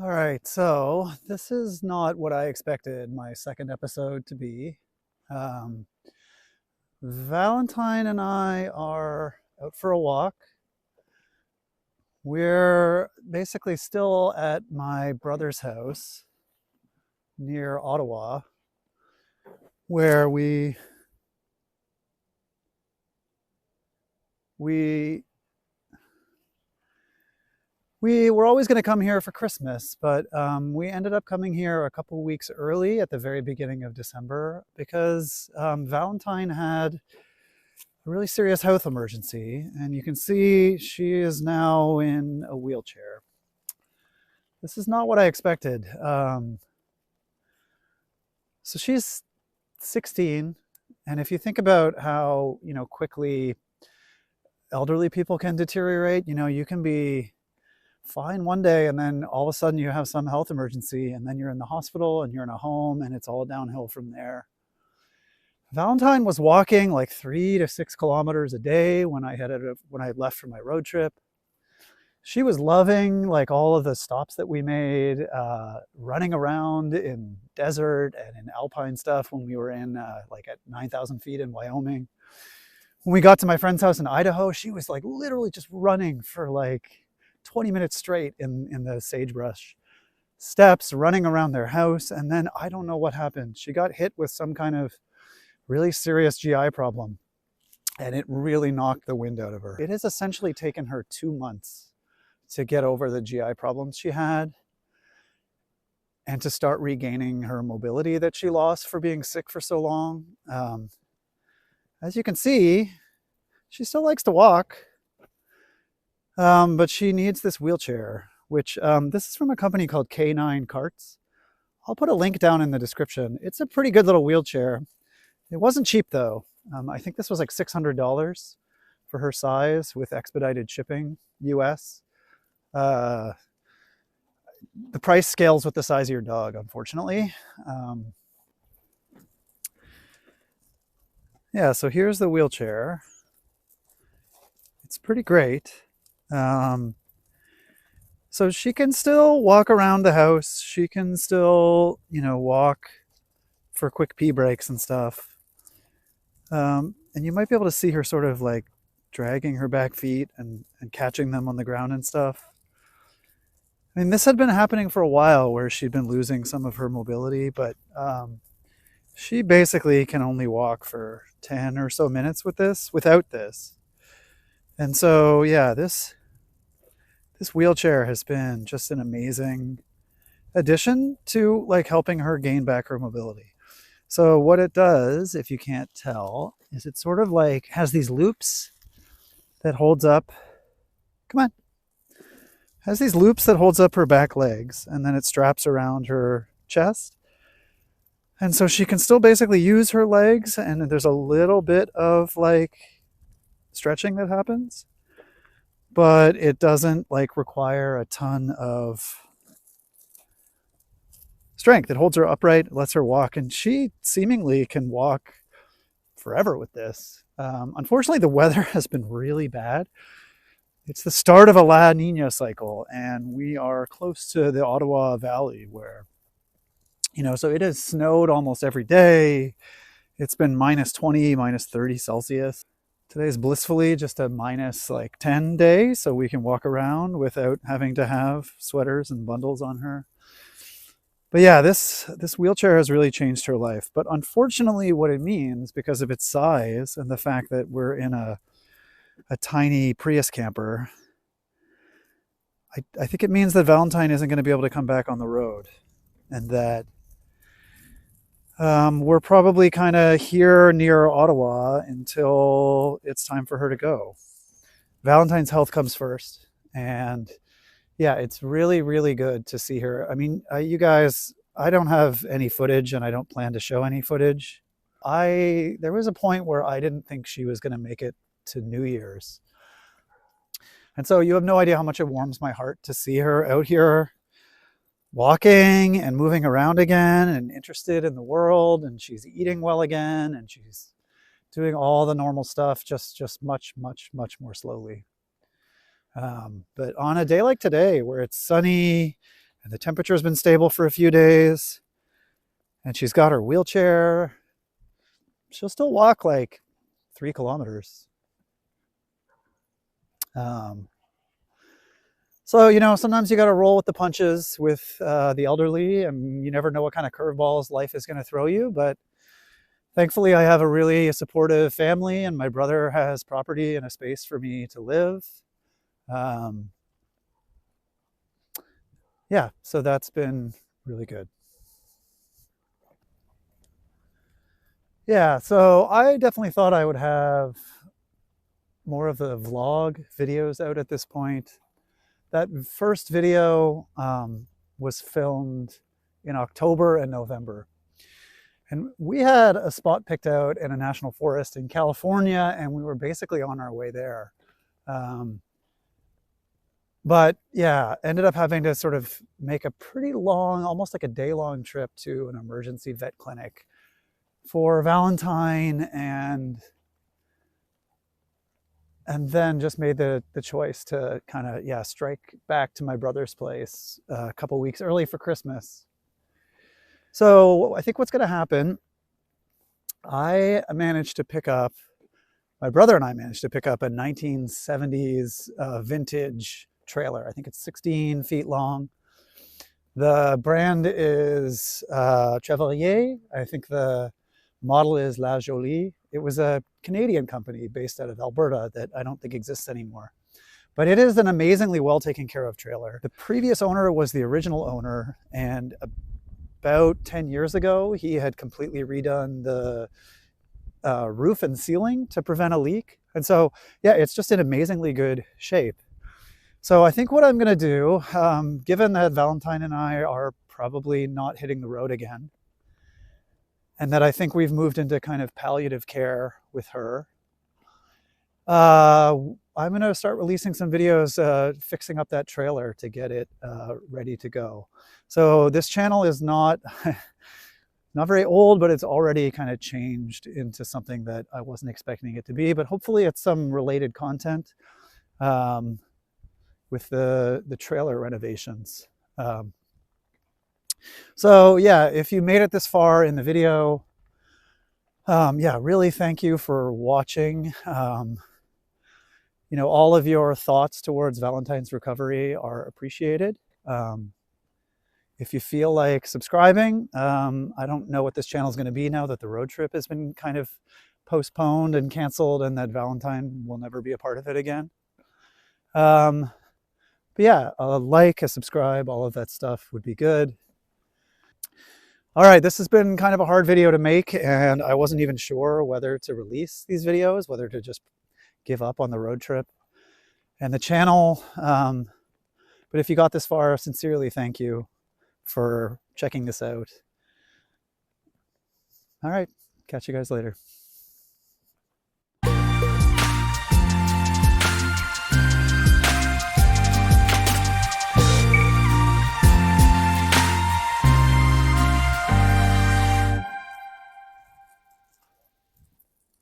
All right, so this is not what I expected my second episode to be. Um, Valentine and I are out for a walk. We're basically still at my brother's house near Ottawa, where we we were always going to come here for Christmas, but we ended up coming here a couple weeks early at the very beginning of December because Valentine had a really serious health emergency, and you can see she is now in a wheelchair. This is not what I expected. So she's 16, and if you think about how quickly elderly people can deteriorate, you can be fine one day and then all of a sudden you have some health emergency and then you're in the hospital and you're in a home and it's all downhill from there. Valentine was walking like 3 to 6 kilometers a day when I had left for my road trip. She was loving like all of the stops that we made, running around in desert and in alpine stuff when we were in like at 9,000 feet in Wyoming. When we got to my friend's house in Idaho, she was like literally just running for like 20 minutes straight in the sagebrush steps, running around their house. And then I don't know what happened. She got hit with some kind of really serious GI problem, and it really knocked the wind out of her. It has essentially taken her 2 months to get over the GI problems she had and to start regaining her mobility that she lost for being sick for so long. As you can see, she still likes to walk, but she needs this wheelchair, which this is from a company called K9 Carts. I'll put a link down in the description. It's a pretty good little wheelchair. It wasn't cheap though. I think this was like $600 for her size with expedited shipping, US. The price scales with the size of your dog, unfortunately. Yeah, so here's the wheelchair. It's pretty great. So she can still walk around the house. She can still, walk for quick pee breaks and stuff. And you might be able to see her sort of like dragging her back feet and catching them on the ground and stuff. I mean, this had been happening for a while where she'd been losing some of her mobility, but she basically can only walk for 10 or so minutes without this. And so, yeah, this wheelchair has been just an amazing addition to like helping her gain back her mobility. So what it does, if you can't tell, is it sort of like has these loops that holds up. Come on. Has these loops that holds up her back legs, and then it straps around her chest. And so she can still basically use her legs, and there's a little bit of like stretching that happens, but it doesn't like require a ton of strength. It holds her upright, lets her walk, and she seemingly can walk forever with this. Unfortunately, the weather has been really bad. It's the start of a La Nina cycle, and we are close to the Ottawa Valley where, so it has snowed almost every day. It's been minus 20, minus 30 Celsius. Today's blissfully just a minus like 10 day, so we can walk around without having to have sweaters and bundles on her. But yeah, this wheelchair has really changed her life. But unfortunately, what it means, because of its size and the fact that we're in a tiny Prius camper, I think it means that Valentine isn't going to be able to come back on the road, and that we're probably kind of here near Ottawa until it's time for her to go. Valentine's health comes first, and yeah, it's really, really good to see her. I mean, you guys, I don't have any footage and I don't plan to show any footage. There was a point where I didn't think she was going to make it to New Year's. And so you have no idea how much it warms my heart to see her out here walking and moving around again and interested in the world, and she's eating well again, and she's doing all the normal stuff, just much, much, much more slowly. But on a day like today, where it's sunny And the temperature has been stable for a few days. And she's got her wheelchair. She'll still walk like 3 kilometers. So, you know, sometimes you got to roll with the punches with the elderly, and you never know what kind of curveballs life is going to throw you. But thankfully, I have a really supportive family, and my brother has property and a space for me to live. Yeah, so that's been really good. Yeah, so I definitely thought I would have more of the vlog videos out at this point. That first video was filmed in October and November. And we had a spot picked out in a national forest in California, and we were basically on our way there. But yeah, ended up having to sort of make a pretty long, almost like a day-long trip to an emergency vet clinic for Valentine, and then just made the choice to kind of, yeah, strike back to my brother's place a couple weeks early for Christmas. So I think what's going to happen, my brother and I managed to pick up a 1970s vintage trailer. I think it's 16 feet long. The brand is Chevalier. I think the model is La Jolie. It was a Canadian company based out of Alberta that I don't think exists anymore. But it is an amazingly well taken care of trailer. The previous owner was the original owner, and about 10 years ago, he had completely redone the roof and ceiling to prevent a leak. And so, yeah, it's just in amazingly good shape. So I think what I'm going to do, given that Valentine and I are probably not hitting the road again, and that I think we've moved into kind of palliative care with her, I'm going to start releasing some videos fixing up that trailer to get it ready to go. So this channel is not very old, but it's already kind of changed into something that I wasn't expecting it to be. But hopefully it's some related content with the trailer renovations. So yeah, if you made it this far in the video, yeah, really thank you for watching. You know, all of your thoughts towards Valentine's recovery are appreciated. If you feel like subscribing, I don't know what this channel is going to be now that the road trip has been kind of postponed and canceled, and that Valentine will never be a part of it again. But yeah, a like, a subscribe, all of that stuff would be good. All right, this has been kind of a hard video to make, and I wasn't even sure whether to release these videos, whether to just give up on the road trip and the channel. But if you got this far, sincerely thank you for checking this out. All right, catch you guys later.